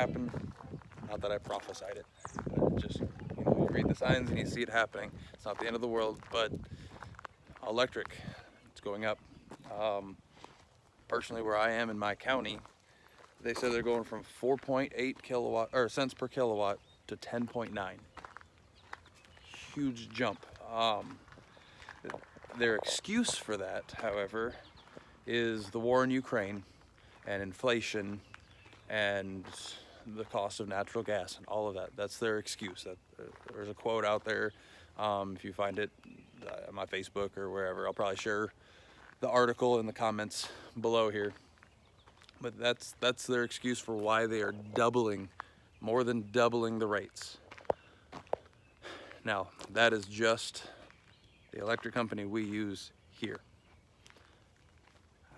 happen. Not that I prophesied it, but just, you read the signs and you see it happening. It's not the end of the world, but electric, it's going up. Personally, where I am in my county, they said they're going from 4.8 kilowatt or cents per kilowatt to 10.9. Huge jump. Their excuse for that, however, is the war in Ukraine and inflation and the cost of natural gas and all of that. That's their excuse. There's a quote out there. If you find it on my Facebook or wherever, I'll probably share the article in the comments below here. But that's their excuse for why they are more than doubling the rates. Now, that is just the electric company we use here.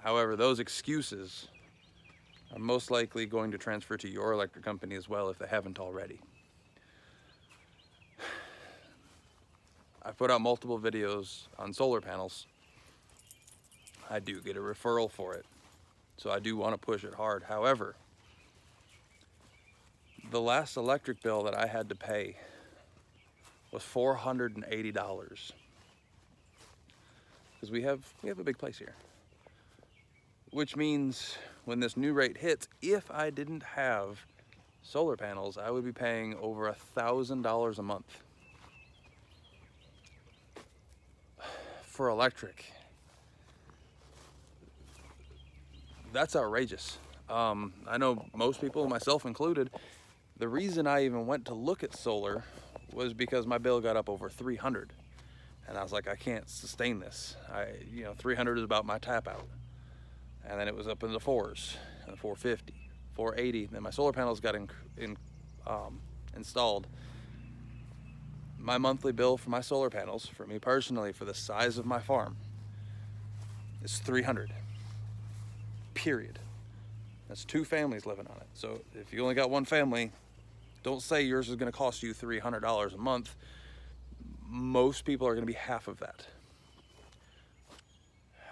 However, those excuses are most likely going to transfer to your electric company as well if they haven't already. I've put out multiple videos on solar panels. I do get a referral for it, so I do want to push it hard. However, the last electric bill that I had to pay was $480, because we have a big place here, which means when this new rate hits, if I didn't have solar panels, I would be paying over $1,000 a month for electric. That's outrageous. I know most people, myself included, the reason I even went to look at solar was because my bill got up over $300, and I was like, I can't sustain this. 300 is about my tap out, and then it was up in the fours, and 450, 480. Then my solar panels got installed. My monthly bill for my solar panels, for me personally, for the size of my farm, is $300. Period. That's 2 families living on it. So if you only got one family, don't say yours is going to cost you $300 a month. Most people are going to be half of that.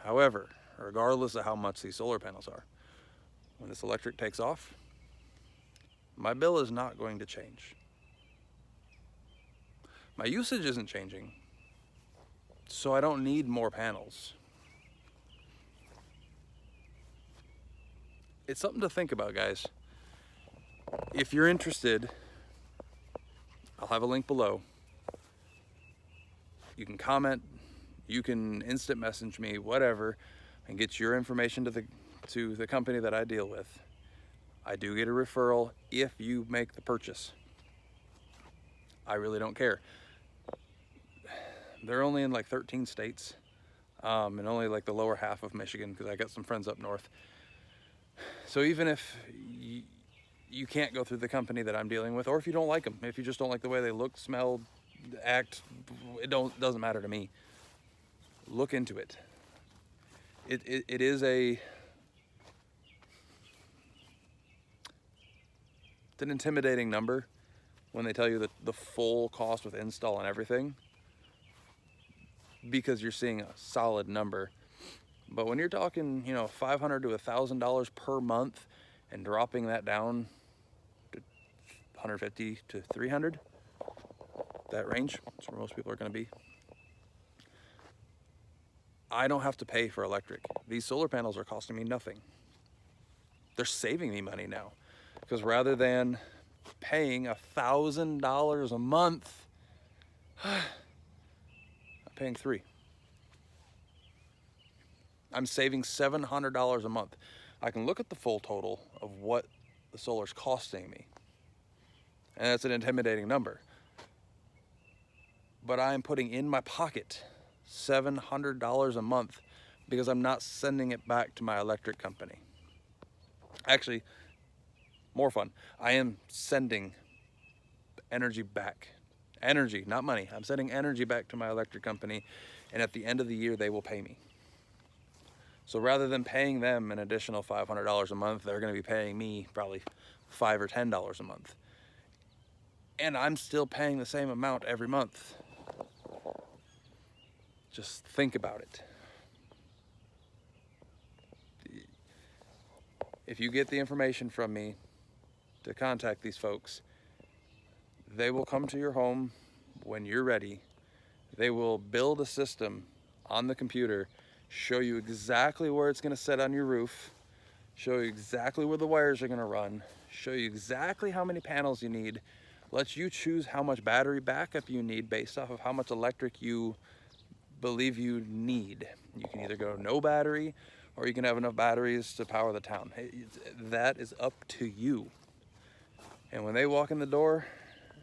However, regardless of how much these solar panels are, when this electric takes off, my bill is not going to change. My usage isn't changing, so I don't need more panels. It's something to think about, guys. If you're interested, I'll have a link below. You can comment, you can instant message me, whatever, and get your information to the company that I deal with. I do get a referral if you make the purchase. I really don't care. They're only in like 13 states, and only like the lower half of Michigan, because I got some friends up north. So even if you can't go through the company that I'm dealing with, or if you don't like them, if you just don't like the way they look, smell, act, doesn't matter to me. Look into it. It is it's an intimidating number when they tell you the full cost with install and everything, because you're seeing a solid number. But when you're talking, $500 to $1,000 per month, and dropping that down to $150 to $300, that range, that's where most people are going to be. I don't have to pay for electric. These solar panels are costing me nothing. They're saving me money now, because rather than paying $1,000 a month, I'm paying $3. I'm saving $700 a month. I can look at the full total of what the solar's costing me, and that's an intimidating number. But I'm putting in my pocket $700 a month because I'm not sending it back to my electric company. Actually, more fun, I am sending energy back. Energy, not money. I'm sending energy back to my electric company, and at the end of the year, they will pay me. So rather than paying them an additional $500 a month, they're going to be paying me probably $5 or $10 a month. And I'm still paying the same amount every month. Just think about it. If you get the information from me, to contact these folks. They will come to your home when you're ready. They will build a system on the computer, show you exactly where it's going to set on your roof, show you exactly where the wires are going to run, show you exactly how many panels you need, let you choose how much battery backup you need based off of how much electric you believe you need. You can either go no battery, or you can have enough batteries to power the town. That is up to you. And when they walk in the door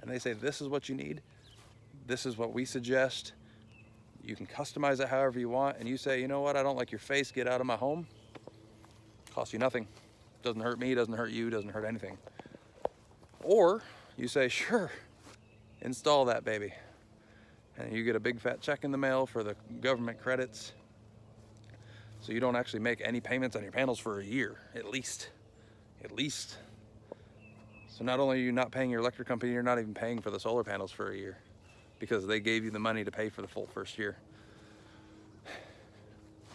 and they say, this is what you need, this is what we suggest, you can customize it however you want, and you say, you know what, I don't like your face, get out of my home. Costs you nothing. Doesn't hurt me, doesn't hurt you, doesn't hurt anything. Or you say, sure, install that baby. And you get a big fat check in the mail for the government credits. So you don't actually make any payments on your panels for a year, at least. So not only are you not paying your electric company, you're not even paying for the solar panels for a year, because they gave you the money to pay for the full first year.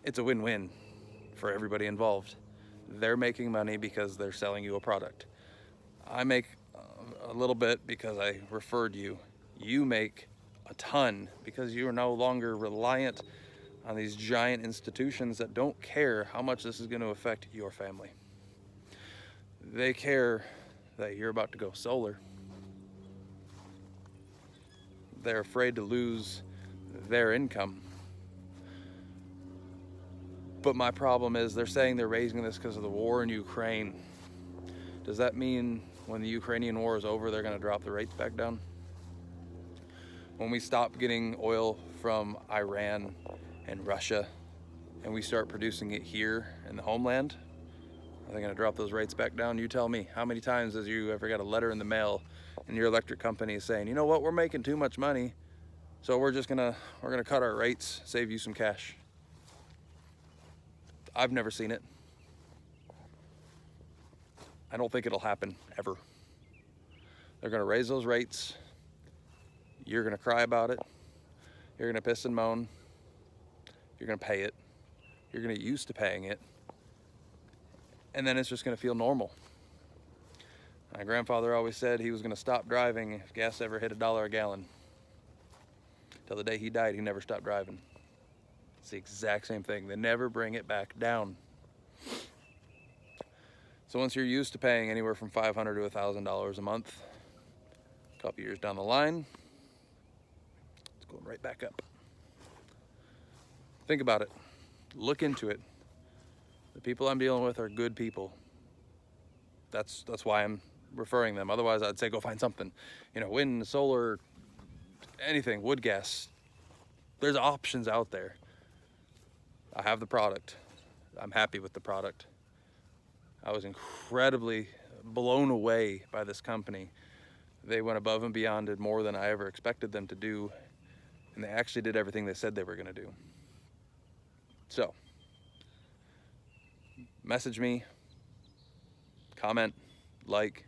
It's a win-win for everybody involved. They're making money because they're selling you a product. I make a little bit because I referred you. You make a ton because you are no longer reliant on these giant institutions that don't care how much this is going to affect your family. They care that you're about to go solar. They're afraid to lose their income. But my problem is they're saying they're raising this because of the war in Ukraine. Does that mean when the Ukrainian war is over, they're going to drop the rates back down? When we stop getting oil from Iran and Russia and we start producing it here in the homeland, are they going to drop those rates back down? You tell me. How many times has you ever got a letter in the mail and your electric company is saying, you know what, we're making too much money, so we're gonna cut our rates, save you some cash? I've never seen it. I don't think it'll happen ever. They're gonna raise those rates. You're gonna cry about it. You're gonna piss and moan. You're gonna pay it. You're gonna get used to paying it. And then it's just gonna feel normal. My grandfather always said he was gonna stop driving if gas ever hit $1 a gallon. Till the day he died, he never stopped driving. It's the exact same thing. They never bring it back down. So once you're used to paying anywhere from $500 to $1,000 a month, a couple years down the line, it's going right back up. Think about it. Look into it. The people I'm dealing with are good people. That's why I'm referring them. Otherwise, I'd say go find something. You know, wind, solar, anything, wood gas. There's options out there. I have the product. I'm happy with the product. I was incredibly blown away by this company. They went above and beyond, did more than I ever expected them to do, and they actually did everything they said they were going to do. So, message me, comment, like,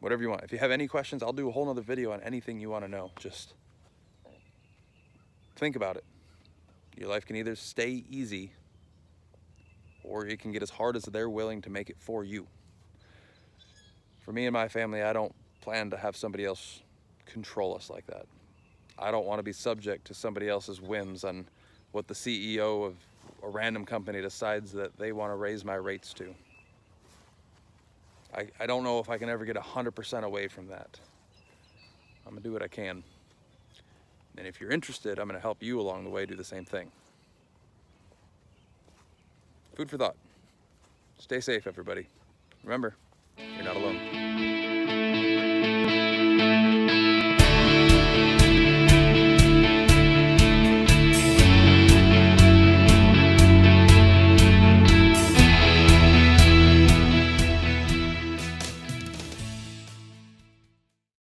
whatever you want. If you have any questions, I'll do a whole nother video on anything you want to know. Just think about it. Your life can either stay easy, or it can get as hard as they're willing to make it for you. For me and my family, I don't plan to have somebody else control us like that. I don't want to be subject to somebody else's whims on what the CEO of a random company decides that they want to raise my rates to. I don't know if I can ever get 100% away from that. I'm gonna do what I can. And if you're interested, I'm gonna help you along the way do the same thing. Food for thought. Stay safe, everybody. Remember, you're not alone.